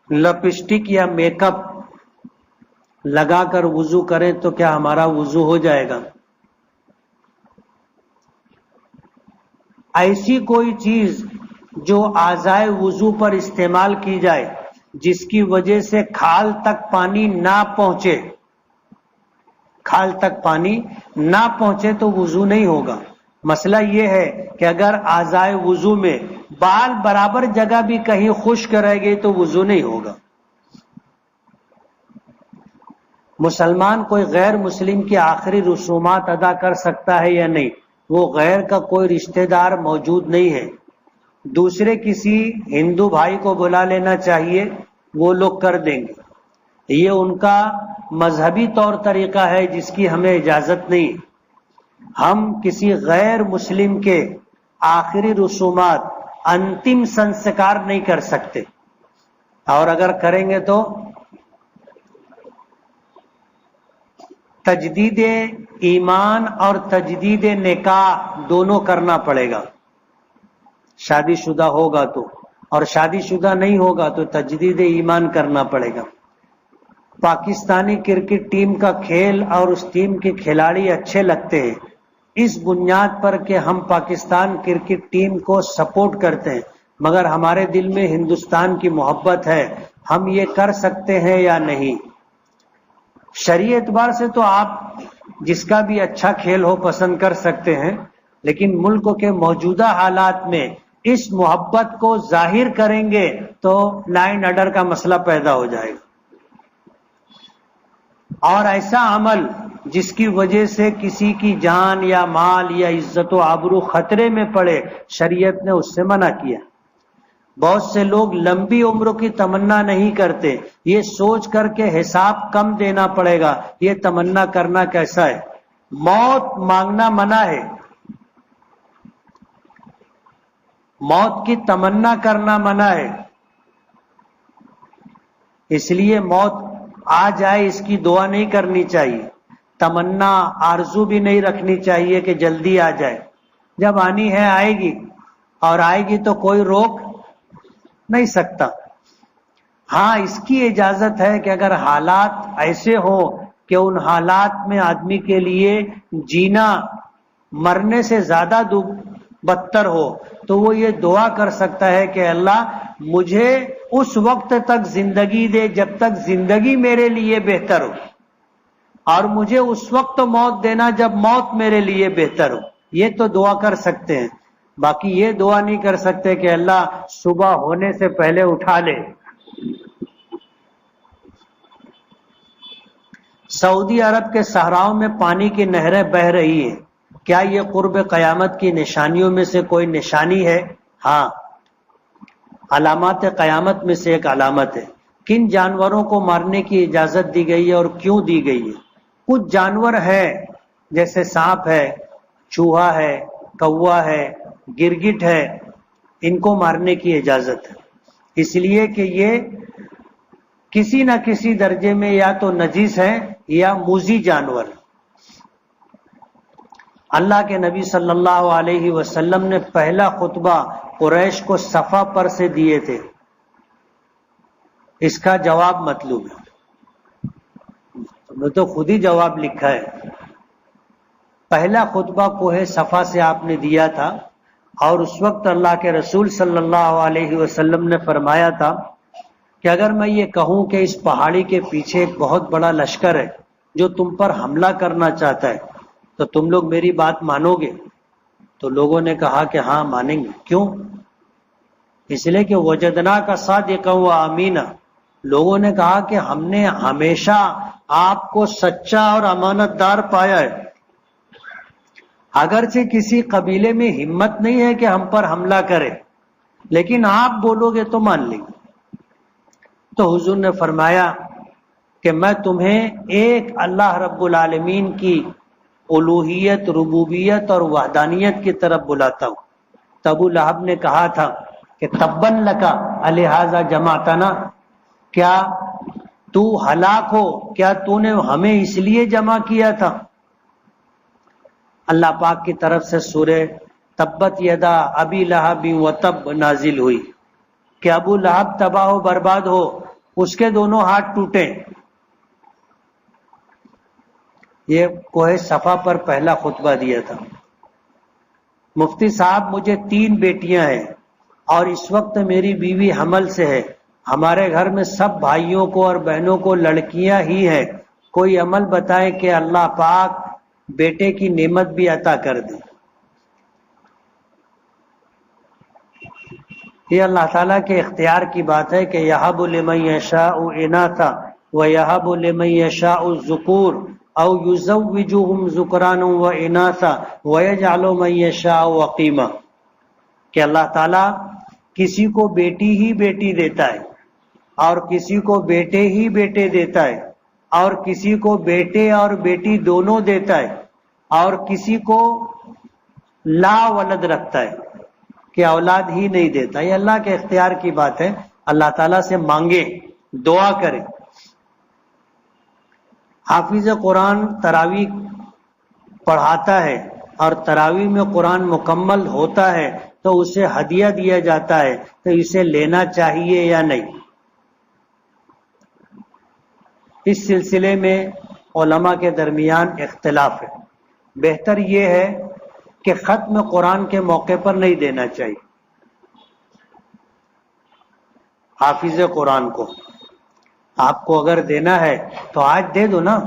Lipstick یا make up لگا کر وضو کریں تو کیا ہمارا وضو ہو جائے گا؟ ایسی کوئی چیز جو اعضائے وضو پر استعمال کی جائے جس کی وجہ سے کھال تک پانی نہ پہنچے، کھال تک پانی نہ پہنچے تو وضو نہیں ہوگا۔ مسئلہ یہ ہے کہ اگر اعضائے وضو میں بال برابر جگہ بھی کہیں خشک رہ گئی تو وضو نہیں ہوگا۔ مسلمان کوئی غیر مسلم کی آخری رسومات ادا کر سکتا ہے یا نہیں؟ وہ غیر کا کوئی رشتہ دار موجود نہیں ہے، دوسرے کسی ہندو بھائی کو بلا لینا چاہیے، وہ لوگ کر دیں گے۔ یہ ان کا مذہبی طور طریقہ ہے جس کی ہمیں اجازت نہیں۔ ہم کسی غیر مسلم کے آخری رسومات، انتم سنسکار نہیں کر سکتے، اور اگر کریں گے تو تجدید ایمان اور تجدید نکاح دونوں کرنا پڑے گا، شادی شدہ ہوگا تو، اور شادی شدہ نہیں ہوگا تو تجدید ایمان کرنا پڑے گا۔ پاکستانی کرکٹ ٹیم کا کھیل اور اس ٹیم کے کھلاڑی اچھے لگتے ہیں، اس بنیاد پر کہ ہم پاکستان کرکٹ ٹیم کو سپورٹ کرتے ہیں، مگر ہمارے دل میں ہندوستان کی محبت ہے، ہم یہ کر سکتے ہیں یا نہیں؟ شرعی اعتبار سے تو آپ جس کا بھی اچھا کھیل ہو پسند کر سکتے ہیں، لیکن ملک کے موجودہ حالات میں اس محبت کو ظاہر کریں گے تو لا اینڈ آرڈر کا مسئلہ پیدا ہو جائے گا، اور ایسا عمل جس کی وجہ سے کسی کی جان یا مال یا عزت و آبرو خطرے میں پڑے، شریعت نے اس سے منع کیا۔ بہت سے لوگ لمبی عمروں کی تمنا نہیں کرتے، یہ سوچ کر کے حساب کم دینا پڑے گا، یہ تمنا کرنا کیسا ہے؟ موت مانگنا منع ہے، موت کی تمنا کرنا منع ہے، اس لیے موت آ جائے اس کی دعا نہیں کرنی چاہیے، تمنا آرزو بھی نہیں رکھنی چاہیے کہ جلدی آ جائے۔ جب آنی ہے آئے گی، اور آئے گی تو کوئی روک نہیں سکتا۔ ہاں اس کی اجازت ہے کہ اگر حالات ایسے ہو کہ ان حالات میں آدمی کے لیے جینا مرنے سے زیادہ بدتر ہو تو وہ یہ دعا کر سکتا ہے کہ اللہ مجھے اس وقت تک زندگی دے جب تک زندگی میرے لیے بہتر ہو، اور مجھے اس وقت موت دینا جب موت میرے لیے بہتر ہو، یہ تو دعا کر سکتے ہیں۔ باقی یہ دعا نہیں کر سکتے کہ اللہ صبح ہونے سے پہلے اٹھا لے۔ سعودی عرب کے صحراؤں میں پانی کی نہریں بہہ رہی ہیں، کیا یہ قرب قیامت کی نشانیوں میں سے کوئی نشانی ہے؟ ہاں، علامات قیامت میں سے ایک علامت ہے۔ کن جانوروں کو مارنے کی اجازت دی گئی ہے اور کیوں دی گئی ہے؟ کچھ جانور ہے جیسے سانپ ہے، چوہا ہے، کوا ہے، گرگٹ ہے، ان کو مارنے کی اجازت ہے، اس لیے کہ یہ کسی نہ کسی درجے میں یا تو نجس ہے یا موذی جانور۔ اللہ کے نبی صلی اللہ علیہ وسلم نے پہلا خطبہ قریش کو صفا پر سے دیے تھے، اس کا جواب مطلوب ہے، تم نے تو خود ہی جواب لکھا ہے۔ پہلا خطبہ کوہ صفا سے آپ نے دیا تھا، اور اس وقت اللہ کے رسول صلی اللہ علیہ وسلم نے فرمایا تھا کہ اگر میں یہ کہوں کہ اس پہاڑی کے پیچھے ایک بہت بڑا لشکر ہے جو تم پر حملہ کرنا چاہتا ہے تو تم لوگ میری بات مانو گے؟ تو لوگوں نے کہا کہ ہاں مانیں گے۔ کیوں؟ اس لیے کہ وجدنا کا صادقا و امینا، لوگوں نے کہا کہ ہم نے ہمیشہ آپ کو سچا اور امانت دار پایا ہے، اگرچہ کسی قبیلے میں ہمت نہیں ہے کہ ہم پر حملہ کرے، لیکن آپ بولو گے تو مان لیں گے۔ تو حضور نے فرمایا کہ میں تمہیں ایک اللہ رب العالمین کی الوہیت، ربوبیت اور وحدانیت کی طرف بلاتا ہوں۔ تو ابو لہب نے کہا تھا کہ تبن لکا الہذا جمعتنا، کیا تو ہلاک ہو، کیا تو نے ہمیں اس لیے جمع کیا تھا؟ اللہ پاک کی طرف سے سورہ تبت یدا ابی لہب و تب نازل ہوئی کہ ابو لہب تباہ و برباد ہو، اس کے دونوں ہاتھ ٹوٹے. یہ کوہ صفا پر پہلا خطبہ دیا تھا. مفتی صاحب مجھے 3 بیٹیاں ہیں اور اس وقت میری بیوی حمل سے ہے. ہمارے گھر میں سب بھائیوں کو اور بہنوں کو لڑکیاں ہی ہیں. کوئی عمل بتائے کہ اللہ پاک بیٹے کی نعمت بھی عطا کر دے. یہ اللہ تعالیٰ کے اختیار کی بات ہے کہ یہب لمن یشاء اناثا ویہب لمن یشاء الذکور او یزوجہم ذکرانا واناثا ویجعل من یشاء عقیما، کہ اللہ تعالیٰ کسی کو بیٹی ہی بیٹی دیتا ہے اور کسی کو بیٹے ہی بیٹے دیتا ہے اور کسی کو بیٹے اور بیٹی دونوں دیتا ہے اور کسی کو لا ولد رکھتا ہے کہ اولاد ہی نہیں دیتا. یہ اللہ کے اختیار کی بات ہے. اللہ تعالیٰ سے مانگے، دعا کرے. حافظ قرآن تراویح پڑھاتا ہے اور تراویح میں قرآن مکمل ہوتا ہے تو اسے ہدیہ دیا جاتا ہے، تو اسے لینا چاہیے یا نہیں؟ اس سلسلے میں علماء کے درمیان اختلاف ہے. بہتر یہ ہے کہ ختم قرآن کے موقع پر نہیں دینا چاہیے. حافظ قرآن کو آپ کو اگر دینا ہے تو آج دے دو نا.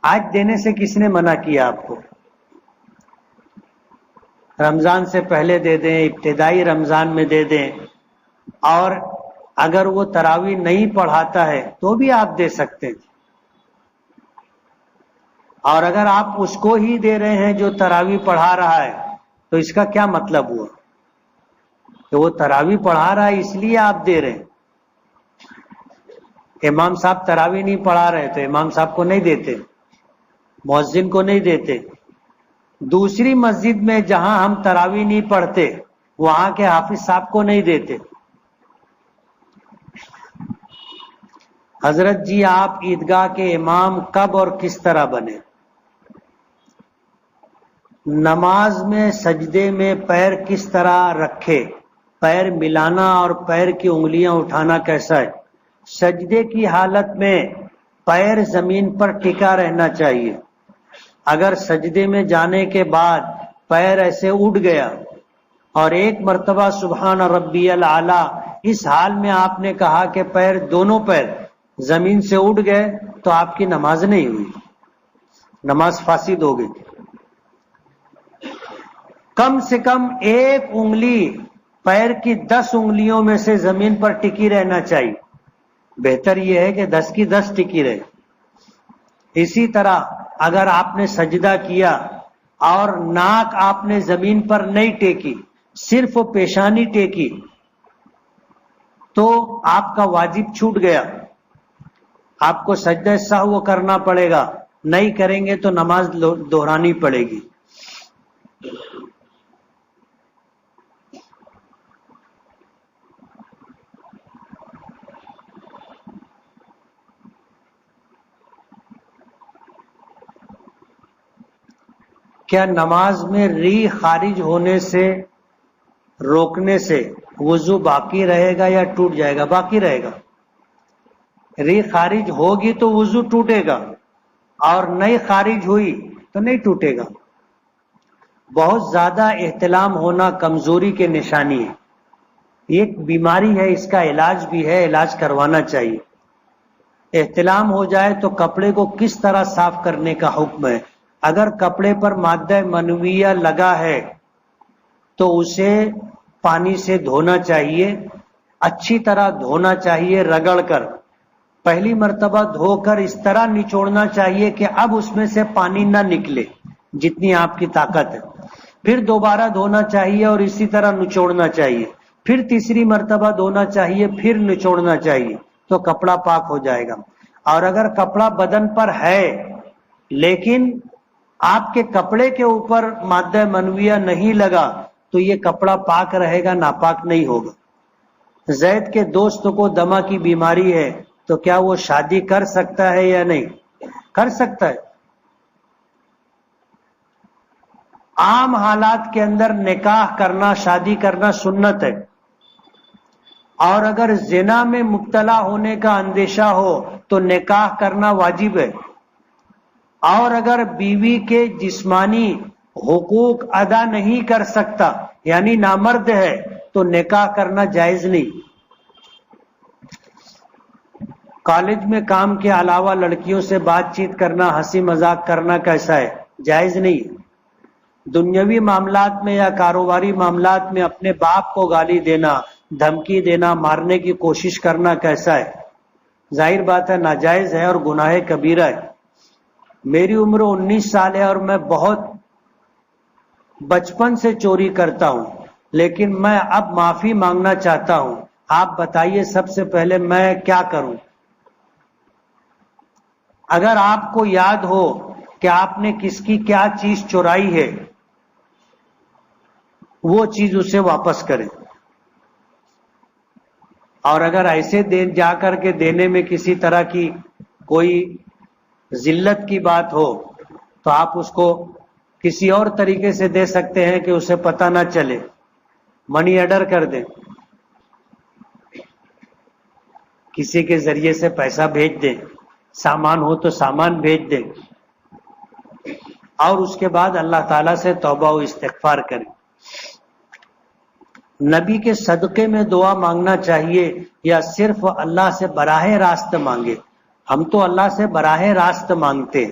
آج دینے سے کس نے منع کیا آپ کو؟ رمضان سے پہلے دے دیں، ابتدائی رمضان میں دے دیں. اور اگر وہ تراویح نہیں پڑھاتا ہے تو بھی آپ دے سکتے ہیں. اور اگر آپ اس کو ہی دے رہے ہیں جو تراویح پڑھا رہا ہے تو اس کا کیا مطلب ہوا؟ کہ وہ تراویح پڑھا رہا ہے اس لیے آپ دے رہے ہیں. امام صاحب تراویح نہیں پڑھا رہے تو امام صاحب کو نہیں دیتے، مؤذن کو نہیں دیتے. دوسری مسجد میں جہاں ہم تراویح نہیں پڑھتے وہاں کے حافظ صاحب کو نہیں دیتے. حضرت جی آپ عیدگاہ کے امام کب اور کس طرح بنے؟ نماز میں سجدے میں پیر کس طرح رکھے؟ پیر ملانا اور پیر کی انگلیاں اٹھانا کیسا ہے؟ سجدے کی حالت میں پیر زمین پر ٹکا رہنا چاہیے. اگر سجدے میں جانے کے بعد پیر ایسے اٹھ گیا اور ایک مرتبہ سبحان ربی الاعلی اس حال میں آپ نے کہا کہ پیر دونوں پیر زمین سے اٹھ گئے تو آپ کی نماز نہیں ہوئی، نماز فاسد ہو گئی. کم سے کم ایک انگلی پیر کی 10 انگلیوں میں سے زمین پر ٹکی رہنا چاہیے. بہتر یہ ہے کہ 10 کی 10 ٹکی رہے. اسی طرح اگر آپ نے سجدہ کیا اور ناک آپ نے زمین پر نہیں ٹیکی، صرف پیشانی ٹیکی، تو آپ کا واجب چھوٹ گیا. آپ کو سجدہ سہو کرنا پڑے گا. نہیں کریں گے تو نماز دہرانی پڑے گی. کیا نماز میں ری خارج ہونے سے روکنے سے وضو باقی رہے گا یا ٹوٹ جائے گا؟ باقی رہے گا. ری خارج ہوگی تو وضو ٹوٹے گا اور نہیں خارج ہوئی تو نہیں ٹوٹے گا. بہت زیادہ احتلام ہونا کمزوری کے نشانی ہے. ایک بیماری ہے، اس کا علاج بھی ہے، علاج کروانا چاہیے. احتلام ہو جائے تو کپڑے کو کس طرح صاف کرنے کا حکم ہے؟ اگر کپڑے پر مادہ منویہ لگا ہے تو اسے پانی سے دھونا چاہیے، اچھی طرح دھونا چاہیے رگڑ کر. پہلی مرتبہ دھو کر اس طرح نچوڑنا چاہیے کہ اب اس میں سے پانی نہ نکلے جتنی آپ کی طاقت ہے. پھر دوبارہ دھونا چاہیے اور اسی طرح نچوڑنا چاہیے. پھر تیسری مرتبہ دھونا چاہیے، پھر نچوڑنا چاہیے، تو کپڑا پاک ہو جائے گا. اور اگر کپڑا بدن پر ہے لیکن آپ کے کپڑے کے اوپر مادہ منویہ نہیں لگا تو یہ کپڑا پاک رہے گا، ناپاک نہیں ہوگا. زید کے دوست کو دمہ کی بیماری ہے تو کیا وہ شادی کر سکتا ہے یا نہیں؟ کر سکتا ہے. عام حالات کے اندر نکاح کرنا، شادی کرنا سنت ہے. اور اگر زنا میں مبتلا ہونے کا اندیشہ ہو تو نکاح کرنا واجب ہے، اور اگر بیوی کے جسمانی حقوق ادا نہیں کر سکتا یعنی نامرد ہے تو نکاح کرنا جائز نہیں۔ کالج میں کام کے علاوہ لڑکیوں سے بات چیت کرنا، ہنسی مذاق کرنا کیسا ہے؟ جائز نہیں۔ دنیاوی معاملات میں یا کاروباری معاملات میں اپنے باپ کو گالی دینا، دھمکی دینا، مارنے کی کوشش کرنا کیسا ہے؟ ظاہر بات ہے ناجائز ہے اور گناہ کبیرہ ہے۔ میری عمر 19 سال ہے اور میں بہت بچپن سے چوری کرتا ہوں، لیکن میں اب معافی مانگنا چاہتا ہوں، آپ بتائیے سب سے پہلے میں کیا کروں؟ اگر آپ کو یاد ہو کہ آپ نے کس کی کیا چیز چورائی ہے، وہ چیز اسے واپس کریں، اور اگر ایسے جا کر کے دینے میں کسی طرح کی کوئی ذلت کی بات ہو تو آپ اس کو کسی اور طریقے سے دے سکتے ہیں کہ اسے پتہ نہ چلے، منی آرڈر کر دیں، کسی کے ذریعے سے پیسہ بھیج دیں، سامان ہو تو سامان بھیج دیں، اور اس کے بعد اللہ تعالیٰ سے توبہ و استغفار کریں۔ نبی کے صدقے میں دعا مانگنا چاہیے یا صرف اللہ سے براہ راست مانگے؟ ہم تو اللہ سے براہ راست مانگتے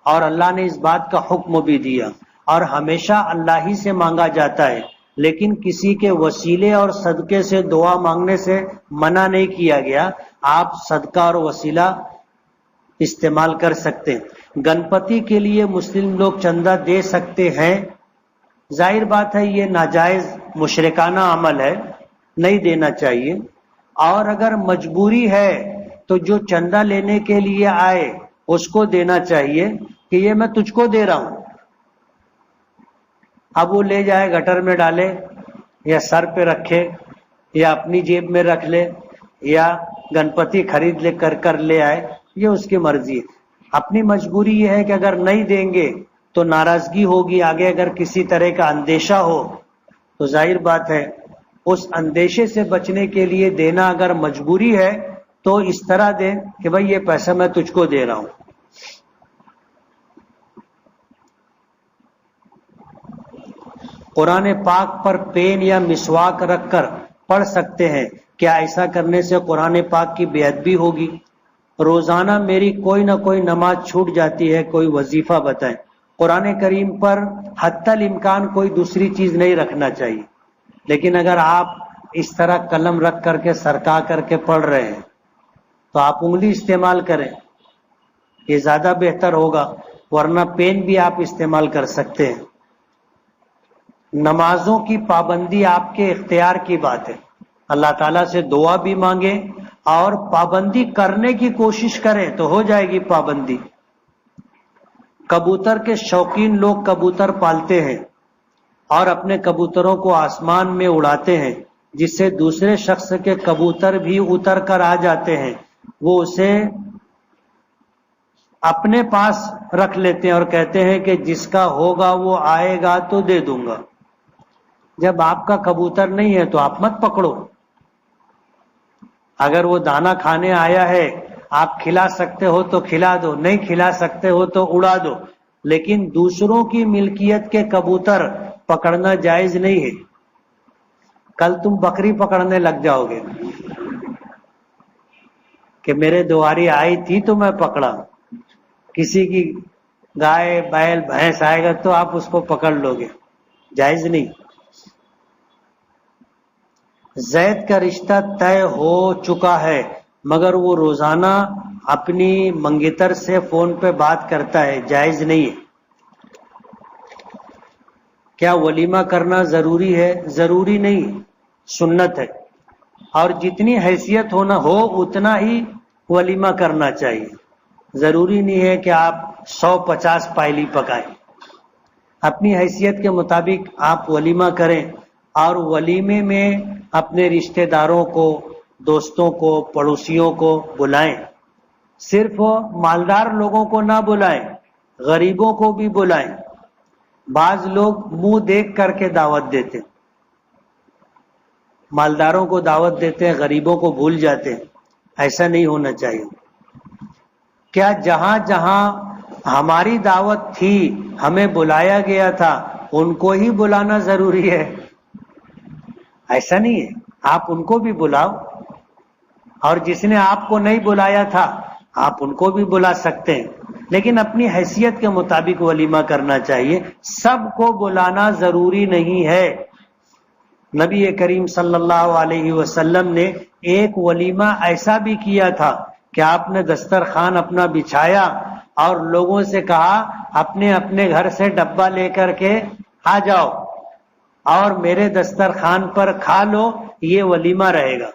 اور اللہ نے اس بات کا حکم بھی دیا، اور ہمیشہ اللہ ہی سے مانگا جاتا ہے، لیکن کسی کے وسیلے اور صدقے سے دعا مانگنے سے منع نہیں کیا گیا۔ آپ صدقہ اور وسیلہ استعمال کر سکتے ہیں۔ گنپتی کے لیے مسلم لوگ چندہ دے سکتے ہیں؟ ظاہر بات ہے یہ ناجائز مشرکانہ عمل ہے، نہیں دینا چاہیے، اور اگر مجبوری ہے تو جو چندہ لینے کے لیے آئے اس کو دینا چاہیے کہ یہ میں تجھ کو دے رہا ہوں۔ اب وہ لے جائے گٹر میں ڈالے یا سر پہ رکھے یا اپنی جیب میں رکھ لے یا گنپتی خرید لے کر لے آئے، یہ اس کی مرضی ہے۔ اپنی مجبوری یہ ہے کہ اگر نہیں دیں گے تو ناراضگی ہوگی، آگے اگر کسی طرح کا اندیشہ ہو تو ظاہر بات ہے اس اندیشے سے بچنے کے لیے دینا اگر مجبوری ہے تو اس طرح دیں کہ بھئی یہ پیسہ میں تجھ کو دے رہا ہوں۔ قرآن پاک پر پین یا مسواک رکھ کر پڑھ سکتے ہیں کیا؟ ایسا کرنے سے قرآن پاک کی بے ادبی ہوگی؟ روزانہ میری کوئی نہ کوئی نماز چھوٹ جاتی ہے، کوئی وظیفہ بتائیں۔ قرآن کریم پر حتی الامکان کوئی دوسری چیز نہیں رکھنا چاہیے، لیکن اگر آپ اس طرح قلم رکھ کر کے سرکا کر کے پڑھ رہے ہیں تو آپ انگلی استعمال کریں، یہ زیادہ بہتر ہوگا، ورنہ پین بھی آپ استعمال کر سکتے ہیں۔ نمازوں کی پابندی آپ کے اختیار کی بات ہے، اللہ تعالیٰ سے دعا بھی مانگیں اور پابندی کرنے کی کوشش کریں تو ہو جائے گی پابندی۔ کبوتر کے شوقین لوگ کبوتر پالتے ہیں اور اپنے کبوتروں کو آسمان میں اڑاتے ہیں، جس سے دوسرے شخص کے کبوتر بھی اتر کر آ جاتے ہیں، وہ اسے اپنے پاس رکھ لیتے ہیں اور کہتے ہیں کہ جس کا ہوگا وہ آئے گا تو دے دوں گا۔ جب آپ کا کبوتر نہیں ہے تو آپ مت پکڑو، اگر وہ دانہ کھانے آیا ہے آپ کھلا سکتے ہو تو کھلا دو، نہیں کھلا سکتے ہو تو اڑا دو، لیکن دوسروں کی ملکیت کے کبوتر پکڑنا جائز نہیں ہے۔ کل تم بکری پکڑنے لگ جاؤ گے کہ میرے دواری آئی تھی تو میں پکڑا، کسی کی گائے بیل بھینس آئے گا تو آپ اس کو پکڑ لو گے، جائز نہیں۔ زید کا رشتہ طے ہو چکا ہے مگر وہ روزانہ اپنی منگیتر سے فون پہ بات کرتا ہے، جائز نہیں ہے۔ کیا ولیمہ کرنا ضروری ہے؟ ضروری نہیں، سنت ہے، اور جتنی حیثیت ہونا ہو اتنا ہی ولیمہ کرنا چاہیے، ضروری نہیں ہے کہ آپ 150 پائلی پکائیں، اپنی حیثیت کے مطابق آپ ولیمہ کریں، اور ولیمے میں اپنے رشتہ داروں کو، دوستوں کو، پڑوسیوں کو بلائیں، صرف مالدار لوگوں کو نہ بلائیں، غریبوں کو بھی بلائیں۔ بعض لوگ منہ دیکھ کر کے دعوت دیتے، مالداروں کو دعوت دیتے ہیں، غریبوں کو بھول جاتے ہیں. ایسا نہیں ہونا چاہیے. کیا جہاں جہاں ہماری دعوت تھی، ہمیں بلایا گیا تھا، ان کو ہی بلانا ضروری ہے؟ ایسا نہیں ہے. آپ ان کو بھی بلاؤ، اور جس نے آپ کو نہیں بلایا تھا آپ ان کو بھی بلا سکتے ہیں، لیکن اپنی حیثیت کے مطابق ولیمہ کرنا چاہیے. سب کو بلانا ضروری نہیں ہے. نبی کریم صلی اللہ علیہ وسلم نے ایک ولیمہ ایسا بھی کیا تھا کہ آپ نے دسترخوان اپنا بچھایا اور لوگوں سے کہا اپنے اپنے گھر سے ڈبہ لے کر کے آ جاؤ اور میرے دسترخوان پر کھا لو، یہ ولیمہ رہے گا.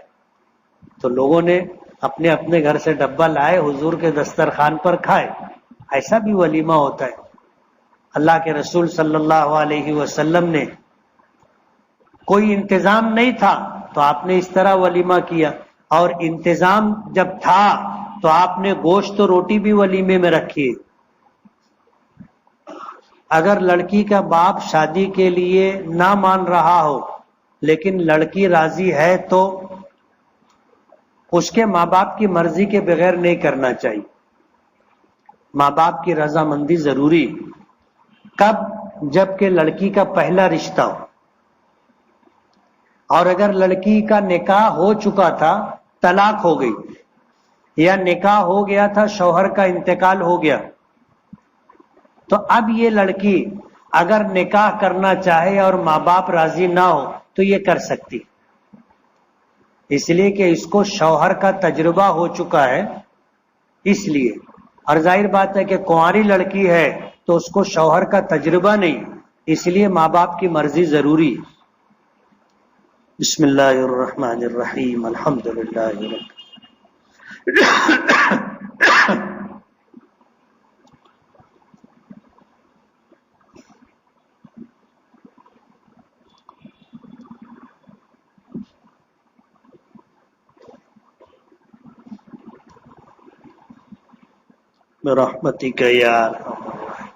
تو لوگوں نے اپنے اپنے گھر سے ڈبہ لائے، حضور کے دسترخوان پر کھائے. ایسا بھی ولیمہ ہوتا ہے. اللہ کے رسول صلی اللہ علیہ وسلم نے کوئی انتظام نہیں تھا تو آپ نے اس طرح ولیمہ کیا، اور انتظام جب تھا تو آپ نے گوشت و روٹی بھی ولیمے میں رکھی. اگر لڑکی کا باپ شادی کے لیے نہ مان رہا ہو لیکن لڑکی راضی ہے تو اس کے ماں باپ کی مرضی کے بغیر نہیں کرنا چاہیے. ماں باپ کی رضامندی ضروری. کب؟ جب کہ لڑکی کا پہلا رشتہ ہو. اور اگر لڑکی کا نکاح ہو چکا تھا، طلاق ہو گئی، یا نکاح ہو گیا تھا، شوہر کا انتقال ہو گیا، تو اب یہ لڑکی اگر نکاح کرنا چاہے اور ماں باپ راضی نہ ہو تو یہ کر سکتی، اس لیے کہ اس کو شوہر کا تجربہ ہو چکا ہے. اس لیے، اور ظاہر بات ہے کہ کنواری لڑکی ہے تو اس کو شوہر کا تجربہ نہیں، اس لیے ماں باپ کی مرضی ضروری. بسم اللہ الرحمن الرحیم. الحمدللہ برحمتک یا ارحم الراحمین.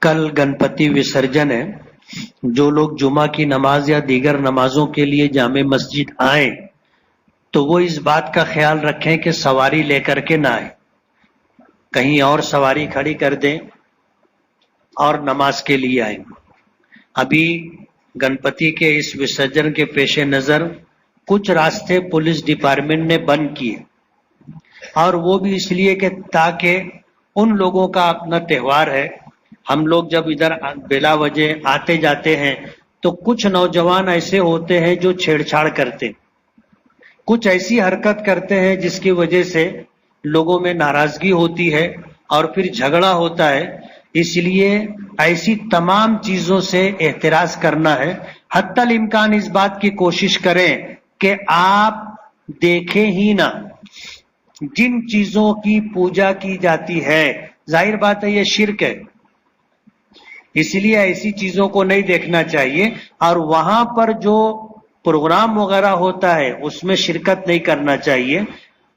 کل گنپتی وسرجن ہے. جو لوگ جمعہ کی نماز یا دیگر نمازوں کے لیے جامع مسجد آئیں تو وہ اس بات کا خیال رکھیں کہ سواری لے کر کے نہ آئیں، کہیں اور سواری کھڑی کر دیں اور نماز کے لیے آئیں. ابھی گنپتی کے اس وسرجن کے پیش نظر کچھ راستے پولیس ڈپارٹمنٹ نے بند کیے، اور وہ بھی اس لیے کہ تاکہ ان لوگوں کا اپنا تہوار ہے. ہم لوگ جب ادھر بلا وجہ آتے جاتے ہیں تو کچھ نوجوان ایسے ہوتے ہیں جو چھیڑ چھاڑ کرتے، کچھ ایسی حرکت کرتے ہیں جس کی وجہ سے لوگوں میں ناراضگی ہوتی ہے اور پھر جھگڑا ہوتا ہے. اس لیے ایسی تمام چیزوں سے احتراز کرنا ہے. حتی الامکان اس بات کی کوشش کریں کہ آپ دیکھیں ہی نہ. جن چیزوں کی پوجا کی جاتی ہے، ظاہر بات ہے یہ شرک ہے، اس لیے ایسی چیزوں کو نہیں دیکھنا چاہیے. اور وہاں پر جو پروگرام وغیرہ ہوتا ہے اس میں شرکت نہیں کرنا چاہیے.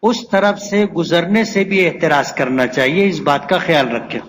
اس طرف سے گزرنے سے بھی احتراز کرنا چاہیے. اس بات کا خیال رکھیں.